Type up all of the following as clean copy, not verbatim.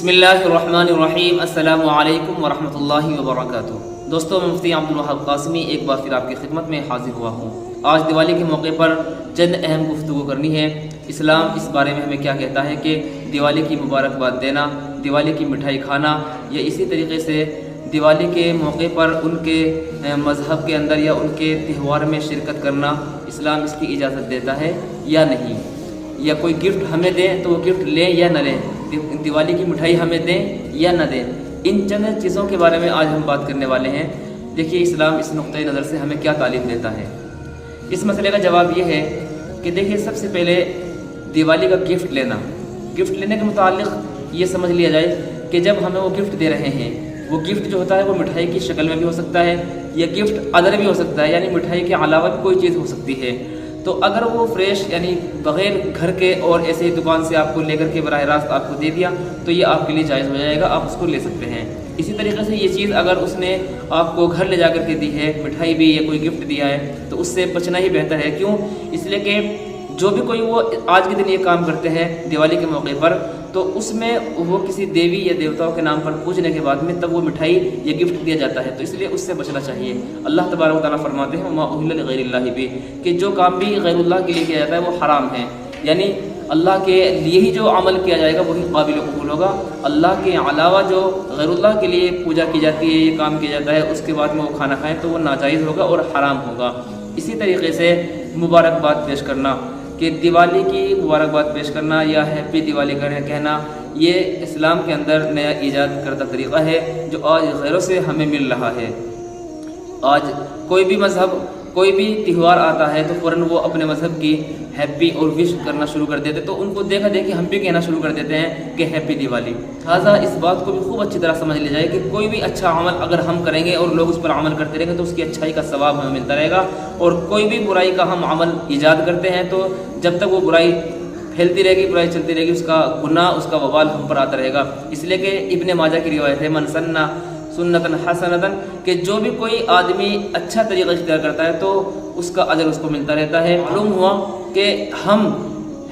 بسم اللہ الرحمن الرحیم۔ السلام علیکم ورحمۃ اللہ وبرکاتہ۔ دوستوں، میں مفتی عبدالوہاب قاسمی ایک بار پھر آپ کی خدمت میں حاضر ہوا ہوں۔ آج دیوالی کے موقع پر چند اہم گفتگو کرنی ہے۔ اسلام اس بارے میں ہمیں کیا کہتا ہے کہ دیوالی کی مبارکباد دینا، دیوالی کی مٹھائی کھانا، یا اسی طریقے سے دیوالی کے موقع پر ان کے مذہب کے اندر یا ان کے تہوار میں شرکت کرنا، اسلام اس کی اجازت دیتا ہے یا نہیں، یا کوئی گفٹ ہمیں دیں تو وہ گفٹ لیں یا نہ لیں، دیوالی کی مٹھائی ہمیں دیں یا نہ دیں۔ ان چند چیزوں کے بارے میں آج ہم بات کرنے والے ہیں۔ دیکھیے اسلام اس نقطۂ نظر سے ہمیں کیا تعلیم دیتا ہے۔ اس مسئلے کا جواب یہ ہے کہ دیکھیے، سب سے پہلے دیوالی کا گفٹ لینے کے متعلق یہ سمجھ لیا جائے کہ جب ہمیں وہ گفٹ دے رہے ہیں، وہ گفٹ جو ہوتا ہے وہ مٹھائی کی شکل میں بھی ہو سکتا ہے، یا گفٹ ادر بھی ہو سکتا ہے، یعنی مٹھائی کے علاوہ بھی کوئی چیز ہو سکتی ہے۔ تو اگر وہ فریش یعنی بغیر گھر کے اور ایسے ہی دکان سے آپ کو لے کر کے براہ راست آپ کو دے دیا تو یہ آپ کے لیے جائز ہو جائے گا، آپ اس کو لے سکتے ہیں۔ اسی طریقے سے یہ چیز اگر اس نے آپ کو گھر لے جا کر کے دی ہے، مٹھائی بھی یا کوئی گفٹ دیا ہے، تو اس سے بچنا ہی بہتر ہے۔ کیوں؟ اس لیے کہ جو بھی کوئی وہ آج کے دن یہ کام کرتے ہیں دیوالی کے موقع پر، تو اس میں وہ کسی دیوی یا دیوتاؤں کے نام پر پوجنے کے بعد میں تب وہ مٹھائی یا گفٹ دیا جاتا ہے، تو اس لیے اس سے بچنا چاہیے۔ اللہ تبارک و تعالیٰ فرماتے ہیں وَمَا أُهِلَّ لِغَيْرِ اللَّهِ بِهِ، کہ جو کام بھی غیر اللہ کے لیے کیا جاتا ہے وہ حرام ہے، یعنی اللہ کے لیے ہی جو عمل کیا جائے گا وہی قابل قبول ہوگا۔ اللہ کے علاوہ جو غیر اللہ کے لیے پوجا کی جاتی ہے، یہ کام کیا جاتا ہے، اس کے بعد میں وہ کھانا کھائیں تو وہ ناجائز ہوگا اور حرام ہوگا۔ اسی طریقے سے مبارکباد پیش کرنا، کہ دیوالی کی مبارکباد پیش کرنا یا ہیپی دیوالی کہنا، یہ اسلام کے اندر نیا ایجاد کردہ طریقہ ہے جو آج غیروں سے ہمیں مل رہا ہے۔ آج کوئی بھی مذہب کوئی بھی تہوار آتا ہے تو فوراً وہ اپنے مذہب کی ہیپی اور وش کرنا شروع کر دیتے، تو ان کو دیکھا دیکھی ہم بھی کہنا شروع کر دیتے ہیں کہ ہیپی دیوالی۔ لہٰذا اس بات کو بھی خوب اچھی طرح سمجھ لیا جائے کہ کوئی بھی اچھا عمل اگر ہم کریں گے اور لوگ اس پر عمل کرتے رہیں گے تو اس کی اچھائی کا ثواب ہمیں ملتا رہے گا، اور کوئی بھی برائی کا ہم عمل ایجاد کرتے ہیں تو جب تک وہ برائی پھیلتی رہے گی، برائی چلتی رہے گی، اس کا گناہ، اس کا وبال ہم پر آتا رہے گا۔ اس لیے کہ ابن ماجہ کی روایت ہے من سنّ سنتاً حسنتاً، کہ جو بھی کوئی آدمی اچھا طریقہ اختیار کرتا ہے تو اس کا اجر اس کو ملتا رہتا ہے۔ معلوم ہوا کہ ہم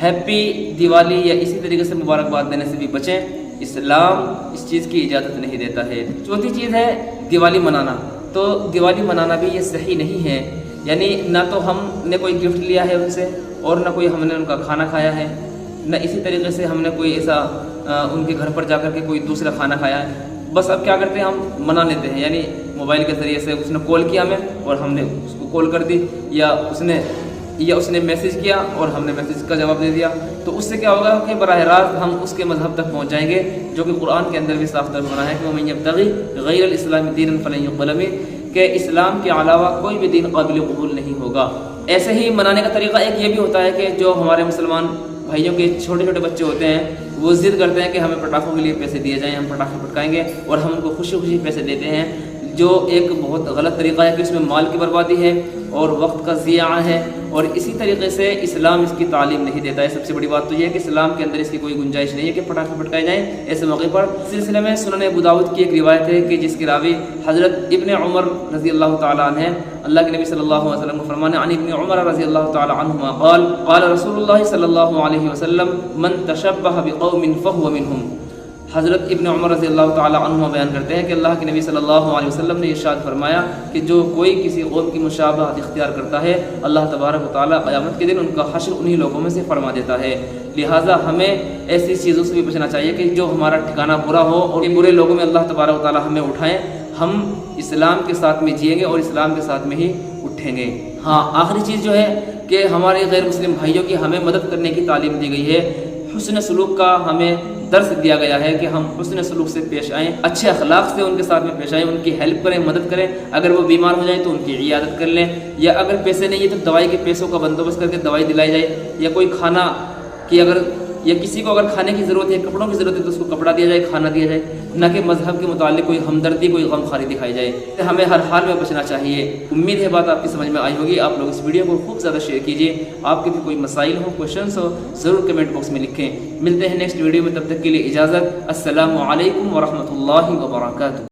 ہیپی دیوالی یا اسی طریقے سے مبارکباد دینے سے بھی بچیں، اسلام اس چیز کی اجازت نہیں دیتا ہے۔ چوتھی چیز ہے دیوالی منانا۔ تو دیوالی منانا بھی یہ صحیح نہیں ہے، یعنی نہ تو ہم نے کوئی گفٹ لیا ہے ان سے، اور نہ کوئی ہم نے ان کا کھانا کھایا ہے، نہ اسی طریقے سے ہم نے کوئی ایسا ان کے گھر پر جا کر کے کوئی دوسرا کھانا کھایا ہے۔ بس اب کیا کرتے ہیں، ہم منا لیتے ہیں، یعنی موبائل کے ذریعے سے اس نے کال کیا ہمیں اور ہم نے اس کو کال کر دی، یا اس نے میسج کیا اور ہم نے میسج کا جواب دے دیا، تو اس سے کیا ہوگا کہ براہ راست ہم اس کے مذہب تک پہنچ جائیں گے، جو کہ قرآن کے اندر بھی صاف طور پر بنا ہے کہ وَمَن يَبْتَغِ غَيْرَ الْإِسْلَامِ دِينًا فَلَن يُقْبَلَ مِنْهُ، کہ اسلام کے علاوہ کوئی بھی دین قابل قبول نہیں ہوگا۔ ایسے ہی منانے کا طریقہ ایک یہ بھی ہوتا ہے کہ جو ہمارے مسلمان بھائیوں کے چھوٹے چھوٹے بچے ہوتے ہیں وہ ضد کرتے ہیں کہ ہمیں پٹاخوں کے لیے پیسے دیے جائیں، ہم پٹاخے پٹکائیں گے، اور ہم ان کو خوشی خوشی پیسے دیتے ہیں، جو ایک بہت غلط طریقہ ہے کہ اس میں مال کی بربادی ہے اور وقت کا ضیاع ہے، اور اسی طریقے سے اسلام اس کی تعلیم نہیں دیتا ہے۔ سب سے بڑی بات تو یہ ہے کہ اسلام کے اندر اس کی کوئی گنجائش نہیں ہے کہ پٹاخے پٹکائے جائیں ایسے موقع پر۔ سلسلے میں سنن ابو داؤد کی ایک روایت ہے کہ جس کے راوی حضرت ابن عمر رضی اللہ تعالیٰ عنہ ہیں، اللہ کے نبی صلی اللہ علیہ وسلم کو فرمانے عن ابن عمر رضی اللہ تعالیٰ عنہما قال قال رسول اللہ صلی اللہ علیہ وسلم من تشبہ بقوم فہو منہم۔ حضرت ابن عمر رضی اللہ تعالیٰ عنہ بیان کرتے ہیں کہ اللہ کے نبی صلی اللہ علیہ وسلم نے ارشاد فرمایا کہ جو کوئی کسی قوم کی مشابہت اختیار کرتا ہے، اللہ تبارک و تعالیٰ قیامت کے دن ان کا حشر انہی لوگوں میں سے فرما دیتا ہے۔ لہٰذا ہمیں ایسی چیزوں سے بھی بچنا چاہیے کہ جو ہمارا ٹھکانہ برا ہو اور برے لوگوں میں اللہ تبارک و تعالیٰ ہمیں اٹھائیں، ہم اسلام کے ساتھ میں جئیں گے اور اسلام کے ساتھ میں ہی اٹھیں گے۔ ہاں، آخری چیز جو ہے کہ ہمارے غیر مسلم بھائیوں کی ہمیں مدد کرنے کی تعلیم دی گئی ہے، حسن سلوک کا ہمیں درس دیا گیا ہے کہ ہم حسن سلوک سے پیش آئیں، اچھے اخلاق سے ان کے ساتھ میں پیش آئیں، ان کی ہیلپ کریں، مدد کریں، اگر وہ بیمار ہو جائیں تو ان کی عیادت کر لیں، یا اگر پیسے نہیں ہے تو دوائی کے پیسوں کا بندوبست کر کے دوائی دلائی جائے، یا کوئی کھانا کی یا کسی کو اگر کھانے کی ضرورت ہے، کپڑوں کی ضرورت ہے تو اس کو کپڑا دیا جائے، کھانا دیا جائے، نہ کہ مذہب کے متعلق کوئی ہمدردی، کوئی غمخواری دکھائی جائے۔ ہمیں ہر حال میں بچنا چاہیے۔ امید ہے بات آپ کی سمجھ میں آئی ہوگی۔ آپ لوگ اس ویڈیو کو خوب زیادہ شیئر کیجیے۔ آپ کے بھی کوئی مسائل ہو، کوشچنس ہو، ضرور کمنٹ باکس میں لکھیں۔ ملتے ہیں نیکسٹ ویڈیو میں، تب تک کے لیے اجازت۔ السلام علیکم ورحمۃ اللہ وبرکاتہ۔